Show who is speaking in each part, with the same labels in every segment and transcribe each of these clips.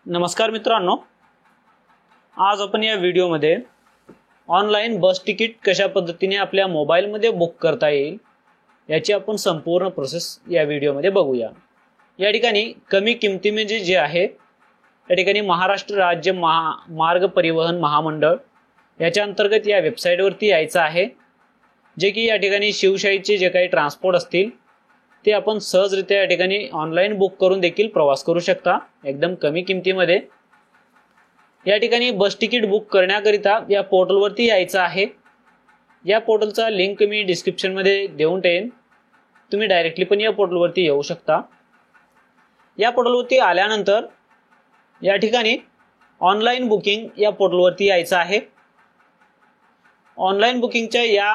Speaker 1: नमस्कार मित्रांनो, आज आपण या व्हिडिओमध्ये ऑनलाइन बस तिकीट कशा पद्धतीने आपल्या मोबाईलमध्ये बुक करता येईल याची आपण संपूर्ण प्रोसेस या व्हिडिओमध्ये बघूया। या ठिकाणी कमी किमतीमध्ये जे आहे या ठिकाणी महाराष्ट्र राज्य मार्ग परिवहन महामंडळ याच्या अंतर्गत या वेबसाईटवरती यायचं आहे, जे की या ठिकाणी शिवशाहीचे जे काही ट्रान्सपोर्ट असतील ते आपण सहजरित्या या ठिकाणी ऑनलाइन बुक करून देखील प्रवास करू शकता एकदम कमी किमतीमध्ये। या ठिकाणी बस तिकीट बुक करण्याकरिता या पोर्टलवरती यायचं आहे। या पोर्टलचा लिंक मी डिस्क्रिप्शन मध्ये देऊन ठेवेन, तुम्ही डायरेक्टली पण या पोर्टलवरती येऊ शकता। या पोर्टलवरती आल्यानंतर या ठिकाणी ऑनलाइन बुकिंग या पोर्टलवरती यायचं आहे। ऑनलाइन बुकिंगच्या या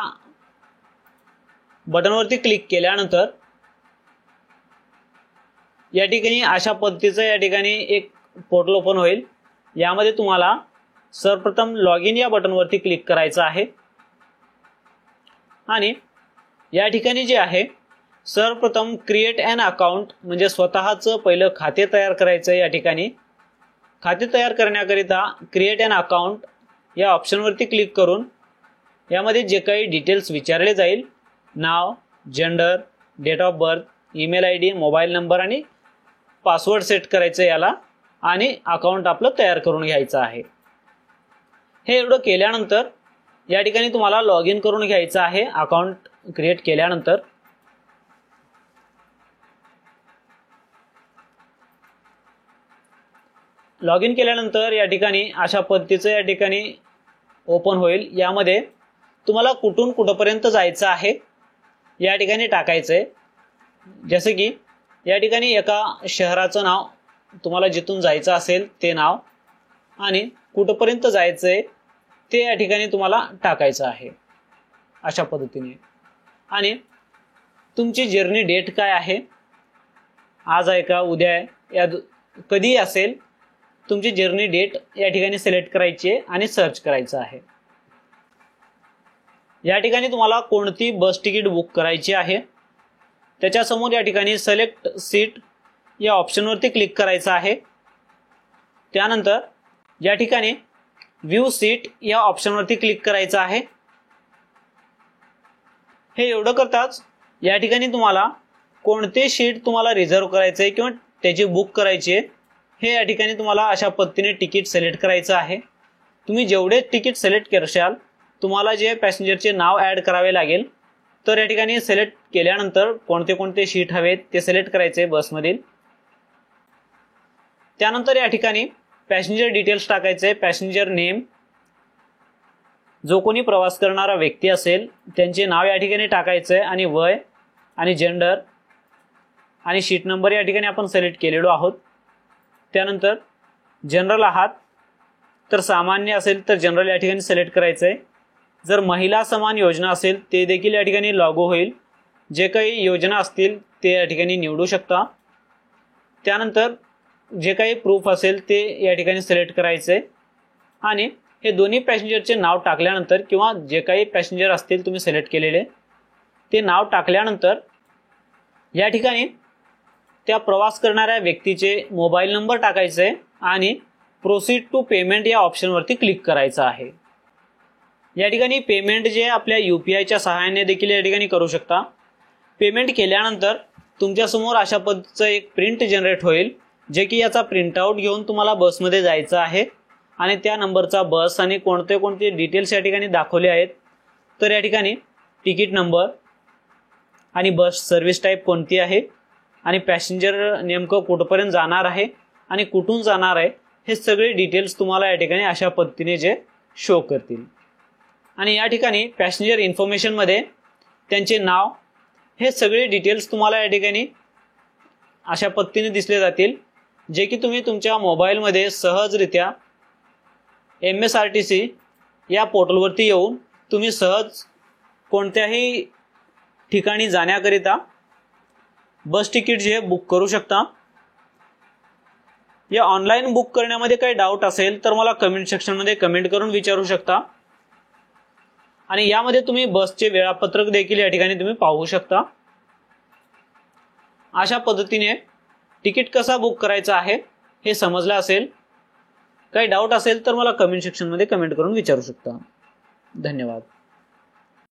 Speaker 1: बटनवरती क्लिक केल्यानंतर या ठिकाणी अशा पद्धतीचं या ठिकाणी एक पोर्टल ओपन होईल। यामध्ये तुम्हाला सर्वप्रथम लॉग इन या बटनवरती क्लिक करायचं आहे आणि या ठिकाणी जे आहे सर्वप्रथम क्रिएट ॲन अकाउंट म्हणजे स्वतःचं पहिलं खाते तयार करायचं। या ठिकाणी खाते तयार करण्याकरिता क्रिएट ॲन अकाउंट या ऑप्शनवरती क्लिक करून यामध्ये जे काही डिटेल्स विचारले जाईल, नाव, gender, date of birth, email ID, mobile number आणि पासवर्ड सेट करायचं याला आणि अकाउंट आपलं तयार करून घ्यायचं आहे। हे एवढं केल्यानंतर या ठिकाणी तुम्हाला लॉग इन करून घ्यायचं आहे। अकाउंट क्रिएट केल्यानंतर लॉग इन केल्यानंतर या ठिकाणी अशा पद्धतीचं या ठिकाणी ओपन होईल। यामध्ये तुम्हाला कुठून कुठपर्यंत जायचं आहे या ठिकाणी टाकायचं आहे। जसे की या ठिकाणी एका शहराचं नाव, तुम्हाला जिथून जायचं असेल ते नाव आणि कुठपर्यंत जायचंय ते या ठिकाणी तुम्हाला टाकायचं आहे अशा पद्धतीने। आणि तुमची जर्नी डेट काय आहे, आज आहे का उद्या आहे या कधी असेल, तुमची जर्नी डेट या ठिकाणी सिलेक्ट करायची आहे आणि सर्च करायचं आहे। या ठिकाणी तुम्हाला कोणती बस तिकीट बुक करायची आहे त्याच्यासमोर या ठिकाणी सिलेक्ट सीट या ऑप्शनवरती क्लिक करायचं आहे। त्यानंतर या ठिकाणी व्ह्यू सीट या ऑप्शनवरती क्लिक करायचं आहे। हे एवढं करताच या ठिकाणी तुम्हाला कोणते सीट तुम्हाला रिझर्व करायचं आहे किंवा त्याची बुक करायची आहे हे या ठिकाणी तुम्हाला अशा पद्धतीने तिकीट सिलेक्ट करायचं आहे। तुम्ही जेवढे तिकीट सिलेक्ट करशाल तुम्हाला जे पॅसेंजरचे नाव ॲड करावे लागेल। तर या ठिकाणी सिलेक्ट केल्यानंतर कोणते कोणते सीट हवेत ते सिलेक्ट करायचे बसमधील। त्यानंतर या ठिकाणी पॅसेंजर डिटेल्स टाकायचे, पॅसेंजर नेम, जो कोणी प्रवास करणारा व्यक्ती असेल त्यांचे नाव या ठिकाणी टाकायचे आणि वय आणि जेंडर आणि सीट नंबर या ठिकाणी आपण सिलेक्ट केलेलो आहोत। त्यानंतर जनरल आहात तर सामान्य असेल तर जनरल या ठिकाणी सिलेक्ट करायचं आहे। जर महिला समान योजना असेल ते देखील या ठिकाणी लागू होईल। जे काही योजना असतील ते या ठिकाणी निवडू शकता। त्यानंतर जे काही प्रूफ असेल ते या ठिकाणी सिलेक्ट करायचे आणि हे दोन्ही पॅसेंजरचे नाव टाकल्यानंतर किंवा जे काही पॅसेंजर असतील तुम्ही सिलेक्ट केलेले ते नाव टाकल्यानंतर या ठिकाणी त्या प्रवास करणाऱ्या व्यक्तीचे मोबाईल नंबर टाकायचे आणि प्रोसीड टू पेमेंट या ऑप्शनवरती क्लिक करायचं आहे। या ठिकाणी पेमेंट जे आपल्या UPIच्या सहाय्याने देखील या ठिकाणी करू शकता। पेमेंट केल्यानंतर तुमच्यासमोर अशा पद्धतीचं एक प्रिंट जनरेट होईल, जे की याचा प्रिंटआउट घेऊन तुम्हाला बसमध्ये जायचं आहे आणि त्या नंबरचा बस आणि कोणते कोणते डिटेल्स या ठिकाणी दाखवले आहेत। तर या ठिकाणी तिकीट नंबर आणि बस सर्व्हिस टाईप कोणती आहे आणि पॅसेंजर नेमकं कुठपर्यंत जाणार आहे आणि कुठून जाणार आहे हे सगळे डिटेल्स तुम्हाला या ठिकाणी अशा पद्धतीने जे शो करतील। आणि या ठिकाणी पॅसेंजर इन्फॉर्मेशनमध्ये त्यांचे नाव हे सगळे डिटेल्स तुम्हाला या ठिकाणी अशा पद्धतीने दिसले जातील, जे की तुम्ही तुमच्या मोबाईलमध्ये सहजरित्या MSRTC या पोर्टलवरती येऊन तुम्ही सहज कोणत्याही ठिकाणी जाण्याकरिता बस तिकीट जे बुक करू शकता। या ऑनलाइन बुक करण्यामध्ये काही डाऊट असेल तर मला कमेंट सेक्शनमध्ये कमेंट करून विचारू शकता आणि यामध्ये तुम्ही बसचे वेळापत्रक देखील या ठिकाणी तुम्ही पाहू शकता। अशा पद्धतीने तिकीट कसा बुक करायचा आहे हे समजलं असेल। काही डाऊट असेल तर मला कमेंट सेक्शनमध्ये कमेंट करून विचारू शकता. धन्यवाद.